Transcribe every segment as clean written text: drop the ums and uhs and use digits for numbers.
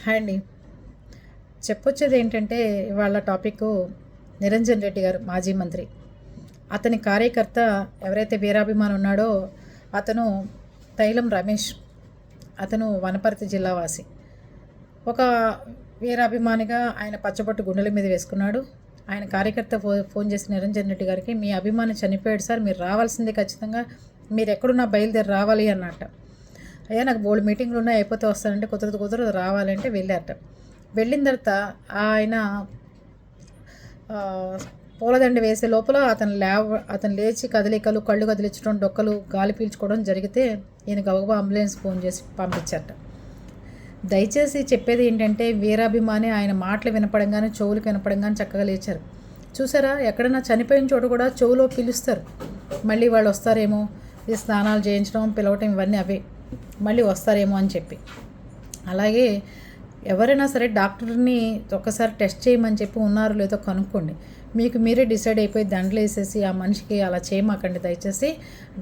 Hi అండి. చెప్పొచ్చేది ఏంటంటే ఇవాళ టాపిక్ నిరంజన్ రెడ్డి గారు మాజీ మంత్రి. అతని కార్యకర్త ఎవరైతే వీరాభిమాని ఉన్నాడో అతను తైలం రమేష్. అతను వనపర్తి జిల్లా వాసి. ఒక వీరాభిమానిగా ఆయన పచ్చబొట్టు గుండెల మీద వేసుకున్నాడు. ఆయన కార్యకర్త ఫోన్ చేసి నిరంజన్ రెడ్డి గారికి, మీ అభిమాని చనిపోయాడు సార్, మీరు రావాల్సిందే, ఖచ్చితంగా మీరు ఎక్కడున్నా బయలుదేరి రావాలి అన్నట్ట. అయ్యా నాకు బోల్డ్ మీటింగ్లు ఉన్నాయి, అయిపోతే వస్తానంటే కుదరదు రావాలంటే వెళ్ళారట. వెళ్ళిన తర్వాత ఆయన పూలదండ వేసే లోపల అతను లేచి కదలికలు, కళ్ళు కదిలించడం, డొక్కలు, గాలి పీల్చుకోవడం జరిగితే ఈయన గబగబా అంబులెన్స్ ఫోన్ చేసి పంపించారట. దయచేసి చెప్పేది ఏంటంటే, వీరాభిమాని ఆయన మాటలు వినపడంగానే, చెవులకు వినపడంగానే చక్కగా లేచారు. చూసారా, ఎక్కడైనా చనిపోయిన చోట కూడా చెవులో పిలుస్తారు, మళ్ళీ వాళ్ళు వస్తారేమో, ఈ స్నానాలు చేయించడం, పిలవటం, ఇవన్నీ అవే, మళ్ళీ వస్తారేమో అని చెప్పి. అలాగే ఎవరైనా సరే డాక్టర్ని ఒక్కసారి టెస్ట్ చేయమని చెప్పి ఉన్నారో లేదో కనుక్కోండి. మీకు మీరే డిసైడ్ అయిపోయి దండలు వేసేసి ఆ మనిషికి అలా చేయమాకండి. దయచేసి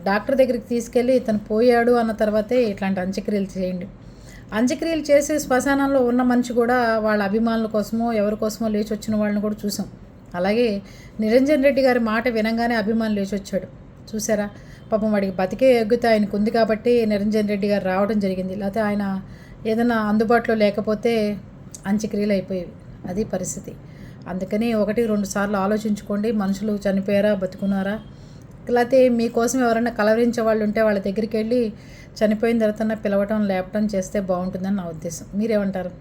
డాక్టర్ దగ్గరికి తీసుకెళ్ళి ఇతను పోయాడు అన్న తర్వాతే ఇట్లాంటి అంత్యక్రియలు చేయండి. అంత్యక్రియలు చేసి శ్మశానంలో ఉన్న మనిషి కూడా వాళ్ళ అభిమానుల కోసమో ఎవరి కోసమో లేచి వచ్చిన వాళ్ళని కూడా చూసాం. అలాగే నిరంజన్ రెడ్డి గారి మాట వినంగానే అభిమానులు లేచి వచ్చాడు. చూసారా, పాపం వాడికి బతికే యోగ్యత ఆయనకు ఉంది కాబట్టి నిరంజన్ రెడ్డి గారు రావడం జరిగింది. లేకపోతే ఆయన ఏదైనా అందుబాటులో లేకపోతే అంత్యక్రియలు అయిపోయేవి. అది పరిస్థితి. అందుకని 1-2 సార్లు ఆలోచించుకోండి. మనుషులు చనిపోయారా, బతుకున్నారా, లేకపోతే మీకోసం ఎవరైనా కలవరించే వాళ్ళు ఉంటే వాళ్ళ దగ్గరికి వెళ్ళి చనిపోయిన తర్వాత పిలవటం, లేపటం చేస్తే బాగుంటుందని నా ఉద్దేశం. మీరేమంటారు?